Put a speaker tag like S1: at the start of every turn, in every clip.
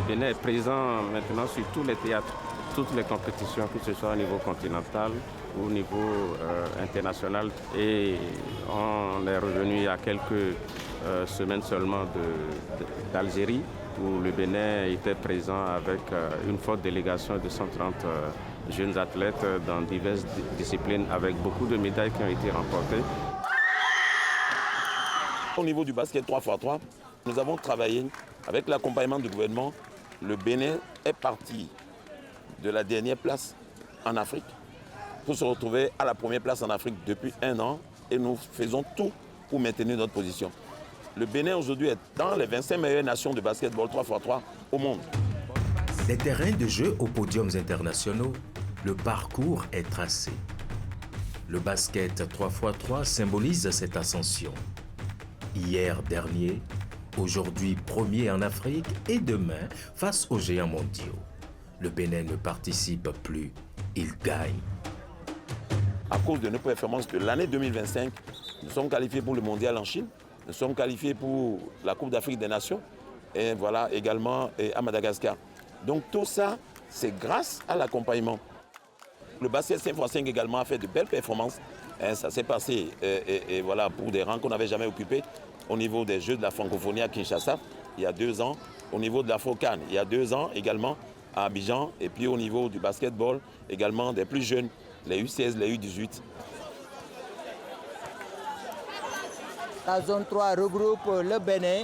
S1: Bénin est présent maintenant sur tous les théâtres, toutes les compétitions, que ce soit au niveau continental ou au niveau international. Et on est revenu il y a quelques semaines seulement d'Algérie, où le Bénin était présent avec une forte délégation de 130 jeunes athlètes dans diverses disciplines, avec beaucoup de médailles qui ont été remportées.
S2: Au niveau du basket 3x3, nous avons travaillé avec l'accompagnement du gouvernement. Le Bénin est parti de la dernière place en Afrique pour se retrouver à la première place en Afrique depuis 1 an, et nous faisons tout pour maintenir notre position. Le Bénin aujourd'hui est dans les 25 meilleures nations de basketball 3x3 au monde.
S3: Des terrains de jeu aux podiums internationaux, le parcours est tracé. Le basket 3x3 symbolise cette ascension. Hier dernier, aujourd'hui premier en Afrique et demain face aux géants mondiaux. Le Bénin ne participe plus, il gagne.
S2: À cause de nos performances de l'année 2025, nous sommes qualifiés pour le mondial en Chine, nous sommes qualifiés pour la Coupe d'Afrique des Nations et voilà également à Madagascar. Donc tout ça, c'est grâce à l'accompagnement. Le basket 5x5 également a fait de belles performances. Ça s'est passé et voilà, pour des rangs qu'on n'avait jamais occupés au niveau des Jeux de la francophonie à Kinshasa, il y a 2 ans, au niveau de l'Afro-CAN, il y a 2 ans également à Abidjan, et puis au niveau du basketball, également des plus jeunes, les U16, les U18.
S4: La zone 3 regroupe le Bénin,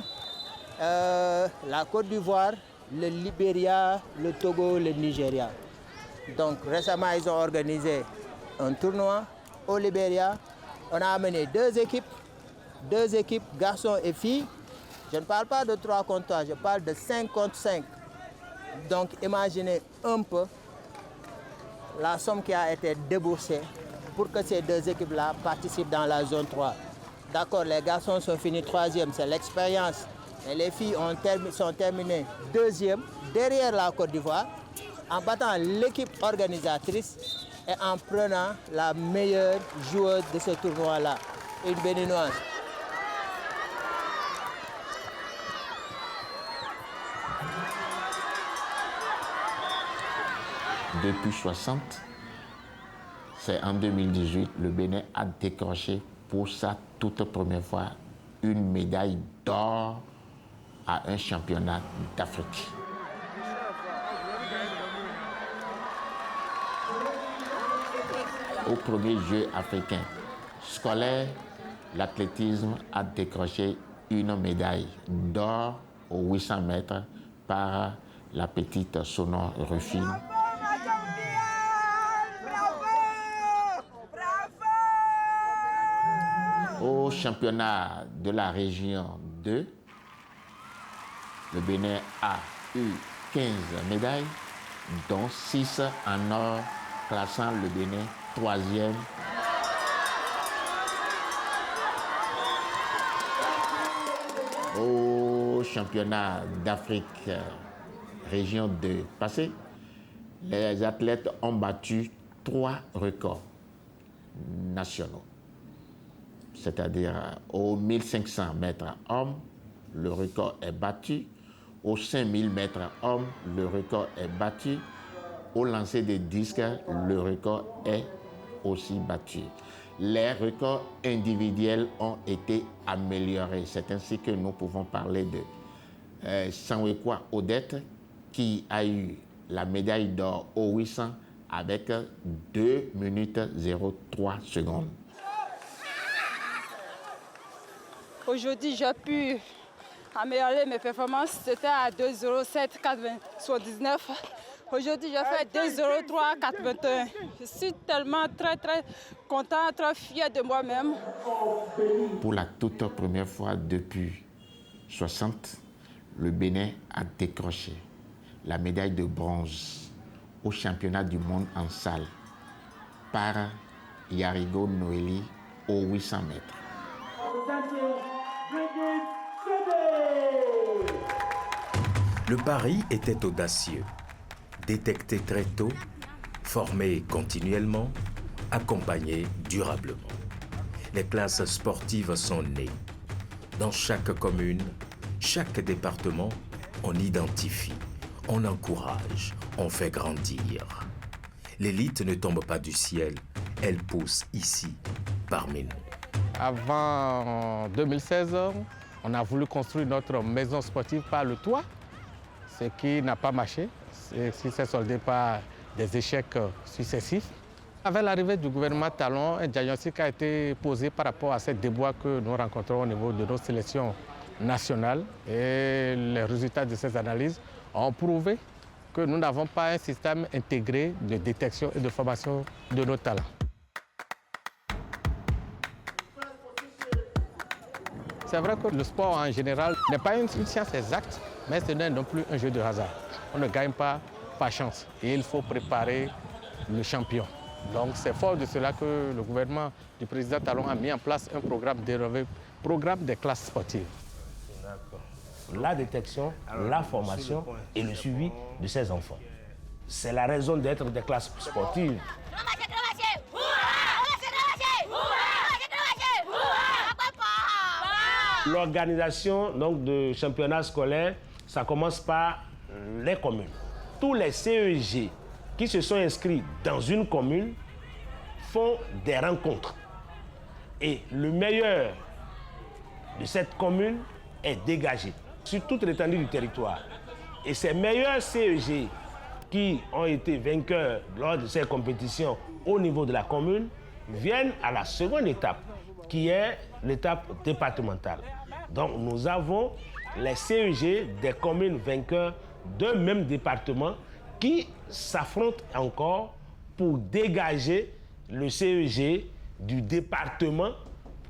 S4: la Côte d'Ivoire, le Libéria, le Togo, le Nigeria. Donc récemment, ils ont organisé un tournoi au Libéria. On a amené 2 équipes, garçons et filles. Je ne parle pas de 3 contre 3, je parle de 5 contre 5. Donc imaginez un peu la somme qui a été déboursée pour que ces 2 équipes-là participent dans la zone 3. D'accord, les garçons sont finis 3e, c'est l'expérience. Et les filles sont terminées 2e, derrière la Côte d'Ivoire, en battant l'équipe organisatrice et en prenant la meilleure joueuse de ce tournoi-là, une béninoise.
S5: Depuis 60, c'est en 2018, le Bénin a décroché pour sa toute première fois une médaille d'or à un championnat d'Afrique. Au premier jeu africain scolaire, l'athlétisme a décroché une médaille d'or aux 800 mètres par la petite Sonore Rufine. Au championnat de la région 2, le Bénin a eu 15 médailles, dont 6 en or, classant le Bénin 3e. Au championnat d'Afrique région 2 passé, les athlètes ont battu 3 records nationaux. C'est-à-dire aux 1500 mètres hommes, le record est battu. Aux 5000 mètres hommes, le record est battu. Au lancer des disques, le record est aussi battu. Les records individuels ont été améliorés. C'est ainsi que nous pouvons parler de Sanwekwa Odette, qui a eu la médaille d'or au 800 avec 2 minutes 03 secondes.
S6: Aujourd'hui, j'ai pu améliorer mes performances. C'était à 2,07, 4,79. Aujourd'hui, j'ai fait 2,03, 4,21. Je suis tellement très content, très fier de moi-même.
S5: Pour la toute première fois depuis 60, le Bénin a décroché la médaille de bronze au championnat du monde en salle par Yarigo Noélie aux 800 mètres.
S3: Le pari était audacieux. Détecté très tôt, formé continuellement, accompagné durablement. Les classes sportives sont nées. Dans chaque commune, chaque département, on identifie, On encourage, on fait grandir. L'élite ne tombe pas du ciel, elle pousse ici, parmi nous.
S7: Avant 2016, on a voulu construire notre maison sportive par le toit, ce qui n'a pas marché, ce qui s'est soldé par des échecs successifs. Avec l'arrivée du gouvernement Talon, un diagnostic a été posé par rapport à ces déboires que nous rencontrons au niveau de nos sélections nationales. Et les résultats de ces analyses ont prouvé que nous n'avons pas un système intégré de détection et de formation de nos talents. C'est vrai que le sport en général n'est pas une science exacte, mais ce n'est non plus un jeu de hasard. On ne gagne pas par chance et il faut préparer le champion. Donc c'est fort de cela que le gouvernement du président Talon a mis en place un programme dénommé Programme des classes sportives.
S8: La détection, la formation et le suivi de ces enfants. C'est la raison d'être des classes sportives. L'organisation donc, de championnats scolaires, ça commence par les communes. Tous les CEG qui se sont inscrits dans une commune font des rencontres. Et le meilleur de cette commune est dégagé sur toute l'étendue du territoire. Et ces meilleurs CEG qui ont été vainqueurs lors de ces compétitions au niveau de la commune viennent à la seconde étape, qui est l'étape départementale. Donc nous avons les CEG des communes vainqueurs d'un même département qui s'affrontent encore pour dégager le CEG du département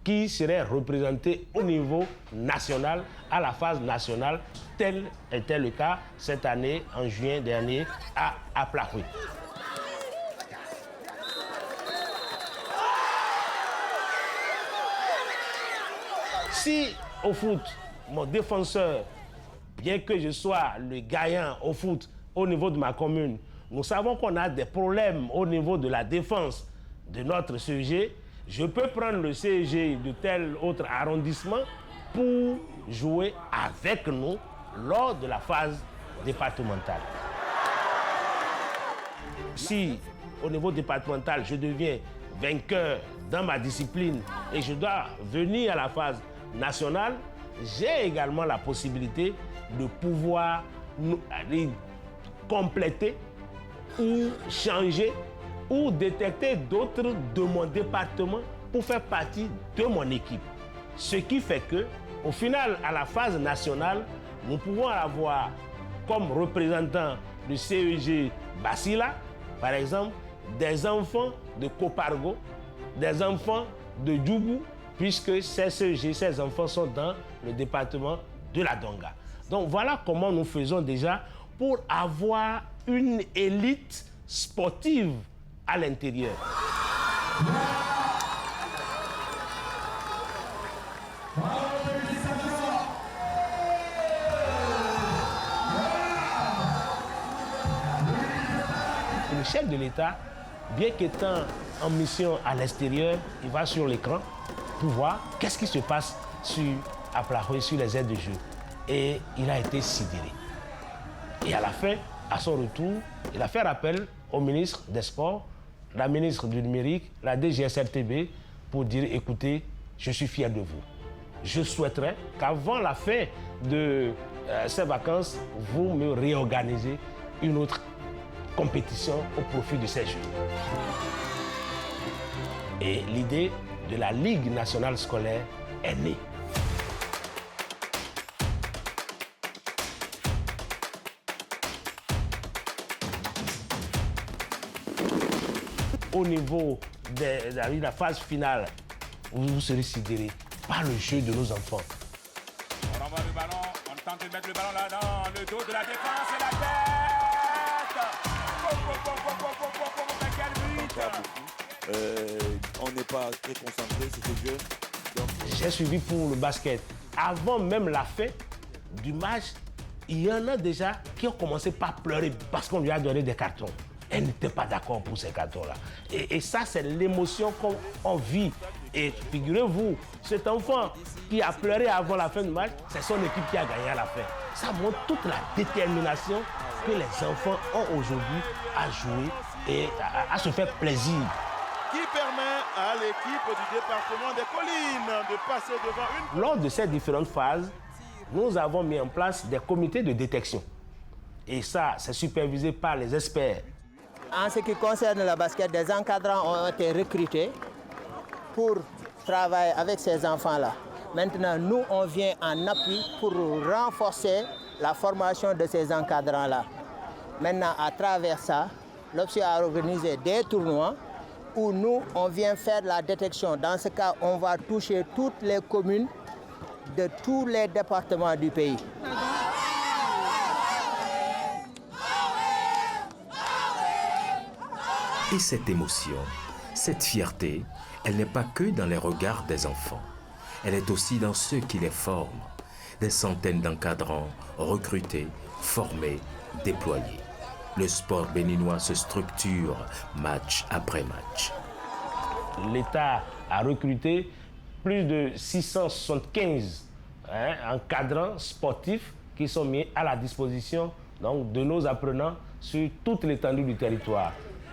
S8: qui serait représenté au niveau national, à la phase nationale, tel était le cas cette année, en juin dernier, à Plahoui. Si au foot, mon défenseur, bien que je sois le gagnant au foot au niveau de ma commune, nous savons qu'on a des problèmes au niveau de la défense de notre CEG, je peux prendre le CEG de tel autre arrondissement pour jouer avec nous lors de la phase départementale. Si au niveau départemental, je deviens vainqueur dans ma discipline et je dois venir à la phase nationale, j'ai également la possibilité de pouvoir compléter ou changer ou détecter d'autres de mon département pour faire partie de mon équipe. Ce qui fait que, au final, à la phase nationale, nous pouvons avoir comme représentants du CEG Basila, par exemple, des enfants de Kopargo, des enfants de Djougou, puisque ces CEG, ces enfants sont dans le département de la Donga. Donc voilà comment nous faisons déjà pour avoir une élite sportive à l'intérieur. Le chef de l'État, bien qu'étant en mission à l'extérieur, il va sur l'écran pour voir qu'est-ce qui se passe à Plahoui, sur les aires de jeu. Et il a été sidéré. Et à la fin, à son retour, il a fait appel au ministre des Sports, la ministre du Numérique, la DGSRTB, pour dire, écoutez, je suis fier de vous. Je souhaiterais qu'avant la fin de ces vacances, vous me réorganisez une autre compétition au profit de ces Jeux. Et l'idée de la Ligue nationale scolaire est née. Au niveau de la phase finale, vous serez sidérés par le jeu de nos enfants.
S9: On renvoie le ballon, on tente de mettre le ballon là dans le dos de la défense et la tête.
S2: On n'est pas très concentré sur ce jeu.
S8: J'ai suivi pour le basket. Avant même la fin du match, il y en a déjà qui ont commencé par pleurer parce qu'on lui a donné des cartons. Elle n'était pas d'accord pour ces cartons-là. Et ça, c'est l'émotion qu'on vit. Et figurez-vous, cet enfant qui a pleuré avant la fin du match, c'est son équipe qui a gagné à la fin. Ça montre toute la détermination que les enfants ont aujourd'hui à jouer et à se faire plaisir.
S10: Qui permet à l'équipe du département des Collines de passer devant une...
S8: Lors de ces différentes phases, nous avons mis en place des comités de détection. Et ça, c'est supervisé par les experts.
S4: En ce qui concerne le basket, des encadrants ont été recrutés pour travailler avec ces enfants-là. Maintenant, nous, on vient en appui pour renforcer la formation de ces encadrants-là. Maintenant, à travers ça, l'OPSI a organisé des tournois où nous, on vient faire la détection. Dans ce cas, on va toucher toutes les communes de tous les départements du pays.
S3: Et cette émotion, cette fierté, elle n'est pas que dans les regards des enfants. Elle est aussi dans ceux qui les forment. Des centaines d'encadrants recrutés, formés, déployés. Le sport béninois se structure match après match.
S8: L'État a recruté plus de 675 encadrants sportifs qui sont mis à la disposition donc, de nos apprenants sur toute l'étendue du territoire.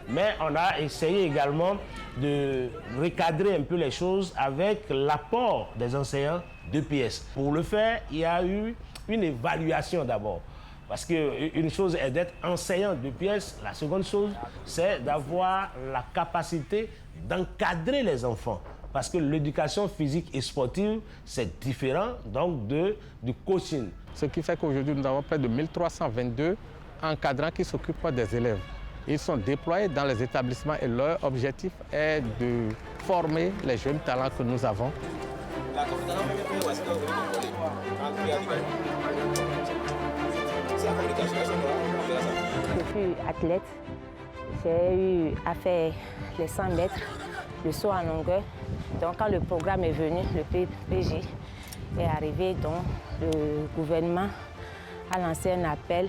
S8: Mais on a essayé également de recadrer un peu les choses avec l'apport des enseignants d'EPS. Pour le faire, il y a eu une évaluation d'abord. Parce qu'une chose est d'être enseignant d'EPS, la seconde chose, c'est d'avoir la capacité d'encadrer les enfants. Parce que l'éducation physique et sportive, c'est différent donc du coaching.
S7: Ce qui fait qu'aujourd'hui, nous avons près de 1322 encadrants qui s'occupent des élèves. Ils sont déployés dans les établissements et leur objectif est de former les jeunes talents que nous avons.
S11: Depuis athlète, j'ai eu à faire les 100 mètres, le saut en longueur. Donc quand le programme est venu, le PJ est arrivé, donc le gouvernement a lancé un appel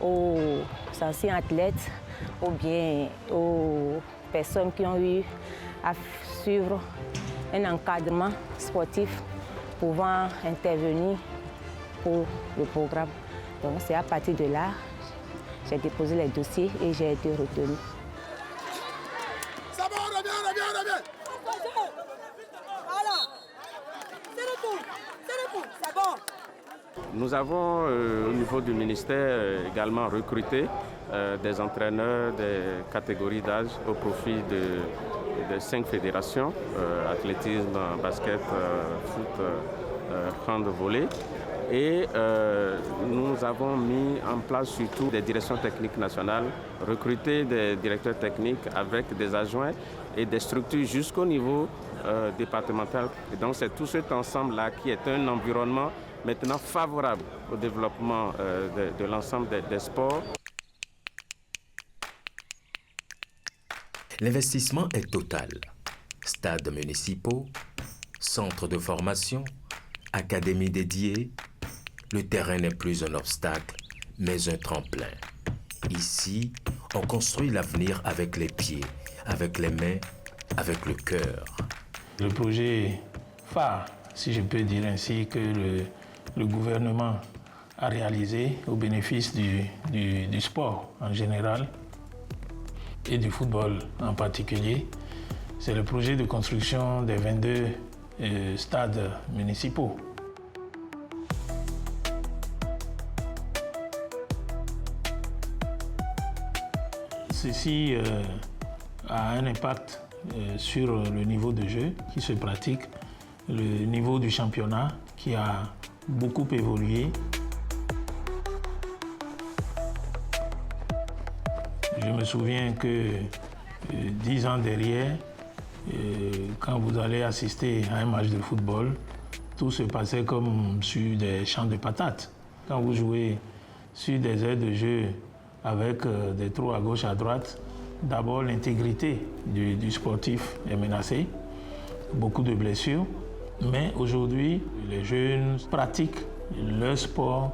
S11: aux anciens athlètes ou bien aux personnes qui ont eu à suivre un encadrement sportif pouvant intervenir pour le programme. Donc c'est à partir de là, j'ai déposé les dossiers et j'ai été retenue.
S10: Ça va, on revient.
S12: Voilà. C'est le coup, c'est bon.
S1: Nous avons au niveau du ministère également recruté des entraîneurs des catégories d'âge au profit de 5 fédérations, athlétisme, basket, foot, hand, volley. Et nous avons mis en place surtout des directions techniques nationales, recruter des directeurs techniques avec des adjoints et des structures jusqu'au niveau départemental. Et donc c'est tout cet ensemble-là qui est un environnement maintenant favorable au développement de l'ensemble des sports.
S3: L'investissement est total. Stades municipaux, centres de formation, académies dédiées. Le terrain n'est plus un obstacle, mais un tremplin. Ici, on construit l'avenir avec les pieds, avec les mains, avec le cœur.
S13: Le projet phare, si je peux dire ainsi, que le gouvernement a réalisé au bénéfice du sport en général et du football en particulier, c'est le projet de construction des 22 stades municipaux. Ceci a un impact sur le niveau de jeu qui se pratique, le niveau du championnat qui a beaucoup évolué. Je me souviens que 10 ans derrière, quand vous allez assister à un match de football, tout se passait comme sur des champs de patates. Quand vous jouez sur des aires de jeu avec des trous à gauche, à droite, d'abord l'intégrité du sportif est menacée, beaucoup de blessures. Mais aujourd'hui, les jeunes pratiquent leur sport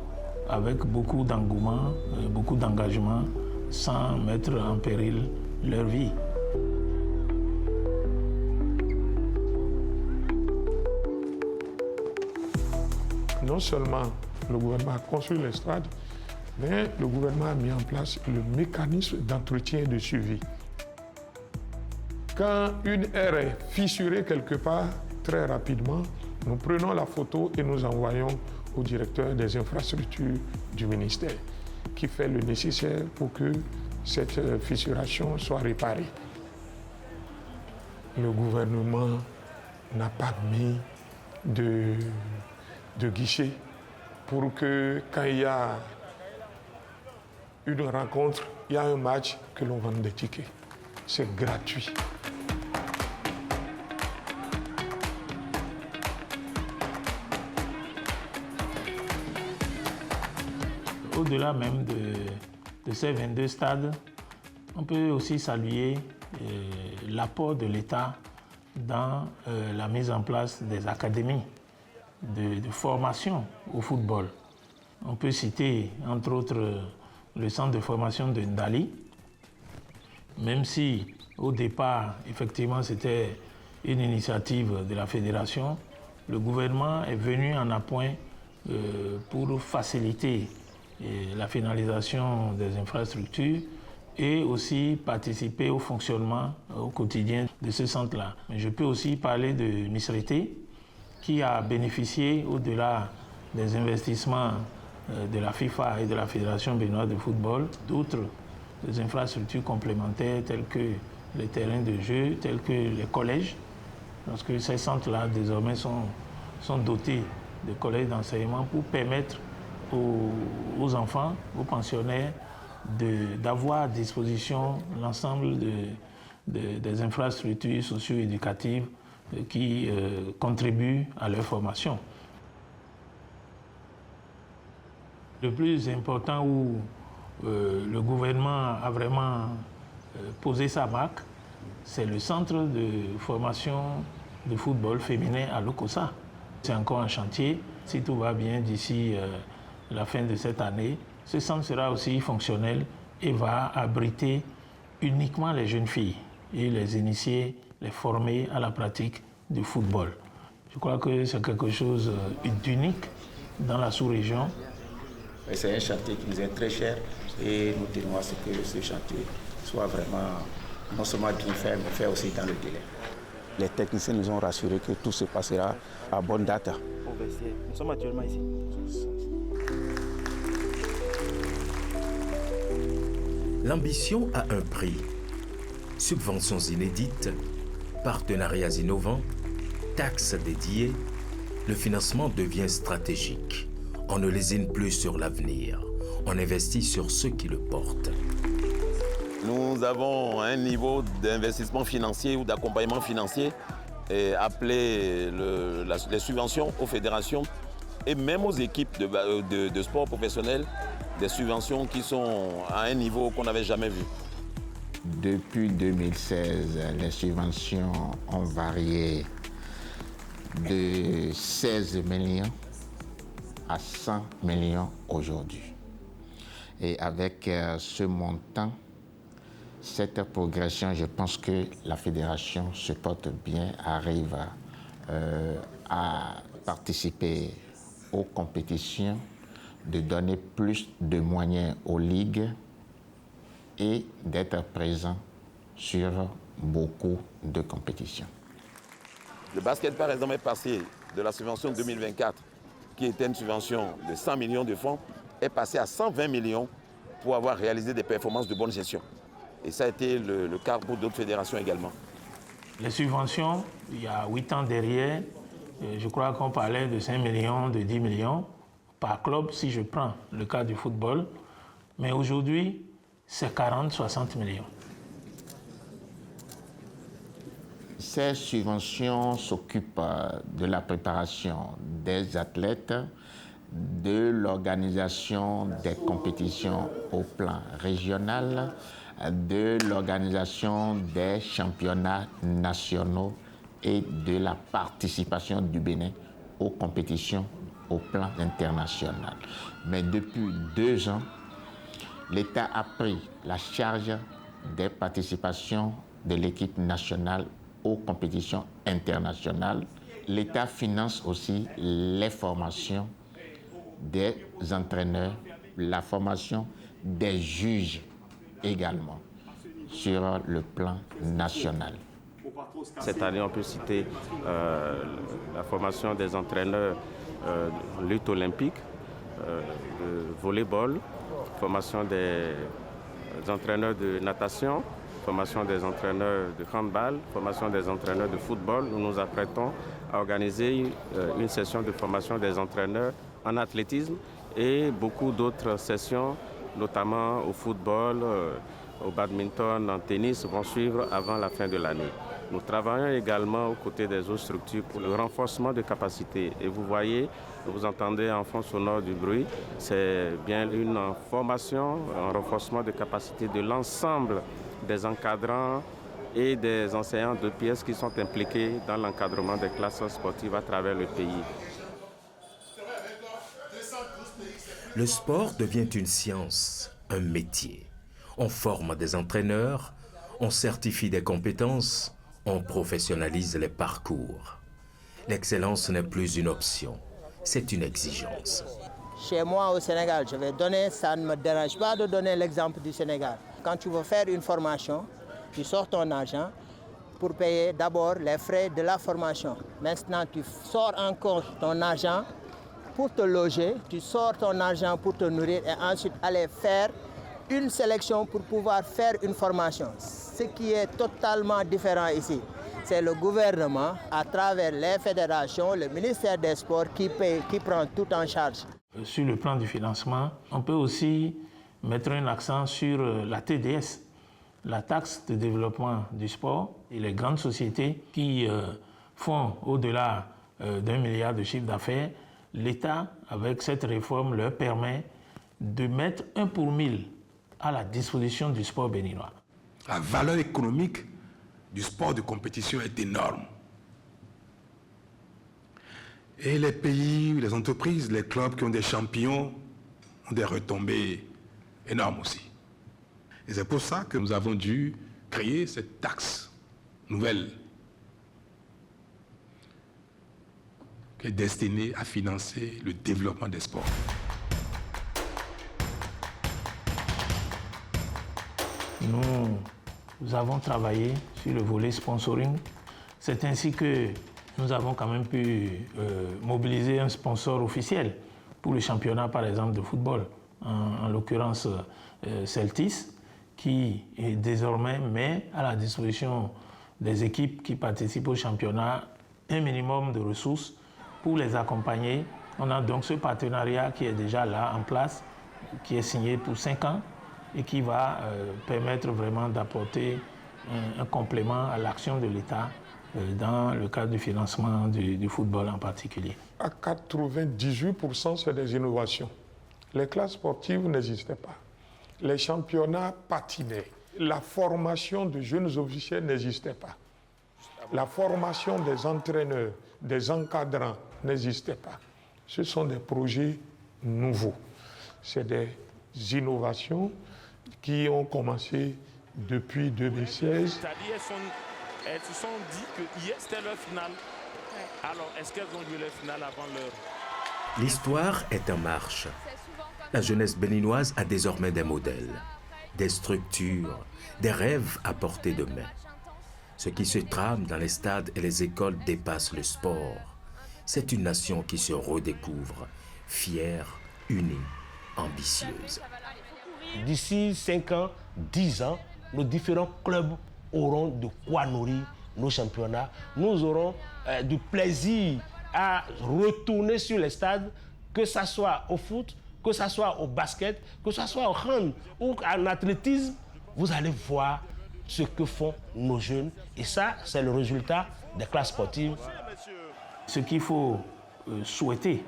S13: avec beaucoup d'engouement, beaucoup d'engagement, sans mettre en péril leur vie.
S14: Non seulement le gouvernement a construit les stades, mais le gouvernement a mis en place le mécanisme d'entretien et de suivi. Quand une aire est fissurée quelque part, très rapidement, nous prenons la photo et nous envoyons au directeur des infrastructures du ministère, qui fait le nécessaire pour que cette fissuration soit réparée. Le gouvernement n'a pas mis de guichet pour que quand il y a une rencontre, il y a un match, que l'on vende des tickets. C'est gratuit.
S13: Au-delà même de ces 22 stades, on peut aussi saluer l'apport de l'État dans la mise en place des académies de formation au football. On peut citer, entre autres, le centre de formation de Ndali, même si au départ, effectivement, c'était une initiative de la fédération, le gouvernement est venu en appoint pour faciliter la finalisation des infrastructures et aussi participer au fonctionnement au quotidien de ce centre-là. Mais je peux aussi parler de Misreté, qui a bénéficié, au-delà des investissements de la FIFA et de la Fédération béninoise de football, d'autres infrastructures complémentaires telles que les terrains de jeu, tels que les collèges, parce que ces centres-là désormais sont dotés de collèges d'enseignement pour permettre aux enfants, aux pensionnaires, d'avoir à disposition l'ensemble des infrastructures socio-éducatives qui contribuent à leur formation. Le plus important où le gouvernement a vraiment posé sa marque, c'est le centre de formation de football féminin à Lokossa. C'est encore un chantier. Si tout va bien d'ici la fin de cette année, ce centre sera aussi fonctionnel et va abriter uniquement les jeunes filles et les initier, les former à la pratique du football. Je crois que c'est quelque chose d'unique dans la sous-région.
S15: C'est un chantier qui nous est très cher et nous tenons à ce que ce chantier soit vraiment non seulement bien fait, mais fait aussi dans le délai. Les techniciens nous ont rassuré que tout se passera à bonne date.
S16: Nous sommes actuellement ici.
S3: L'ambition a un prix. Subventions inédites, partenariats innovants, taxes dédiées, le financement devient stratégique. On ne lésine plus sur l'avenir. On investit sur ceux qui le portent.
S2: Nous avons un niveau d'investissement financier ou d'accompagnement financier appelé les subventions aux fédérations et même aux équipes de sport professionnel, des subventions qui sont à un niveau qu'on n'avait jamais vu.
S5: Depuis 2016, les subventions ont varié de 16 millions à 100 millions aujourd'hui. Et avec ce montant, cette progression, je pense que la fédération se porte bien, arrive à participer aux compétitions, de donner plus de moyens aux ligues et d'être présent sur beaucoup de compétitions.
S2: Le basket, par exemple, est passé de la subvention 2024, qui était une subvention de 100 millions de francs, est passé à 120 millions pour avoir réalisé des performances de bonne gestion. Et ça a été le cas pour d'autres fédérations également.
S13: Les subventions, il y a 8 ans derrière, je crois qu'on parlait de 5 millions, de 10 millions par club, si je prends le cas du football. Mais aujourd'hui, c'est 40, 60 millions.
S5: Ces subventions s'occupent de la préparation des athlètes, de l'organisation des compétitions au plan régional, de l'organisation des championnats nationaux et de la participation du Bénin aux compétitions au plan international. Mais depuis 2 ans, l'État a pris la charge des participations de l'équipe nationale aux compétitions internationales. L'État finance aussi les formations des entraîneurs, la formation des juges également sur le plan national.
S1: Cette année, on peut citer la formation des entraîneurs de lutte olympique, de volley-ball, formation des entraîneurs de natation, formation des entraîneurs de handball, formation des entraîneurs de football. Nous nous apprêtons à organiser une session de formation des entraîneurs en athlétisme et beaucoup d'autres sessions, notamment au football, au badminton, en tennis, vont suivre avant la fin de l'année. Nous travaillons également aux côtés des autres structures pour le renforcement de capacités. Et vous voyez, vous entendez en fond sonore du bruit, c'est bien une formation, un renforcement de capacités de l'ensemble des encadrants et des enseignants de pièces qui sont impliqués dans l'encadrement des classes sportives à travers le pays.
S3: Le sport devient une science, un métier. On forme des entraîneurs, on certifie des compétences, on professionnalise les parcours. L'excellence n'est plus une option, c'est une exigence.
S4: Chez moi au Sénégal, je vais donner, ça ne me dérange pas de donner l'exemple du Sénégal. Quand tu veux faire une formation, tu sors ton argent pour payer d'abord les frais de la formation. Maintenant, tu sors encore ton argent pour te loger, tu sors ton argent pour te nourrir et ensuite aller faire une sélection pour pouvoir faire une formation. Ce qui est totalement différent ici, c'est le gouvernement, à travers les fédérations, le ministère des Sports qui prend tout en charge.
S13: Sur le plan du financement, on peut aussi mettre un accent sur la TDS, la taxe de développement du sport, et les grandes sociétés qui font au-delà d'1 milliard de chiffre d'affaires. L'État, avec cette réforme, leur permet de mettre 1 pour 1000 à la disposition du sport béninois.
S17: La valeur économique du sport de compétition est énorme. Et les pays, les entreprises, les clubs qui ont des champions ont des retombées énormes aussi. Et c'est pour ça que nous avons dû créer cette taxe nouvelle qui est destinée à financer le développement des sports.
S13: Nous avons travaillé sur le volet sponsoring. C'est ainsi que nous avons quand même pu mobiliser un sponsor officiel pour le championnat, par exemple, de football, en l'occurrence Celtis, qui est désormais met à la disposition des équipes qui participent au championnat un minimum de ressources pour les accompagner. On a donc ce partenariat qui est déjà là en place, qui est signé pour 5 ans et qui va permettre vraiment d'apporter un complément à l'action de l'État dans le cadre du financement du football en particulier.
S14: À 98%, c'est des innovations. Les classes sportives n'existaient pas. Les championnats patinaient. La formation de jeunes officiels n'existait pas. La formation des entraîneurs, des encadrants n'existait pas. Ce sont des projets nouveaux. C'est des innovations qui ont commencé depuis 2016.
S10: Elles se sont dit que hier c'était leur finale. Alors, est-ce qu'elles ont joué leur finale avant l'heure?
S3: L'histoire est en marche. La jeunesse béninoise a désormais des modèles, des structures, des rêves à portée de main. Ce qui se trame dans les stades et les écoles dépasse le sport. C'est une nation qui se redécouvre, fière, unie, ambitieuse.
S8: D'ici 5 ans, 10 ans, nos différents clubs auront de quoi nourrir nos championnats. Nous aurons du plaisir à retourner sur les stades, que ce soit au foot, que ce soit au basket, que ce soit au hand ou en athlétisme. Vous allez voir ce que font nos jeunes. Et ça, c'est le résultat des classes sportives.
S13: Ce qu'il faut souhaiter,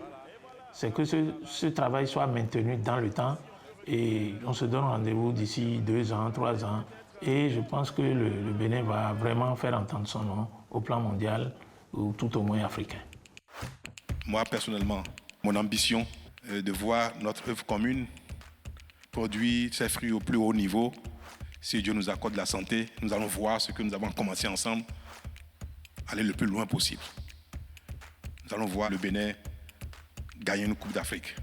S13: c'est que ce travail soit maintenu dans le temps. Et on se donne rendez-vous d'ici 2 ans, 3 ans. Et je pense que le Bénin va vraiment faire entendre son nom au plan mondial ou tout au moins africain.
S17: Moi, personnellement, mon ambition est de voir notre œuvre commune produire ses fruits au plus haut niveau. Si Dieu nous accorde la santé, nous allons voir ce que nous avons commencé ensemble, aller le plus loin possible. Nous allons voir le Bénin gagner une Coupe d'Afrique.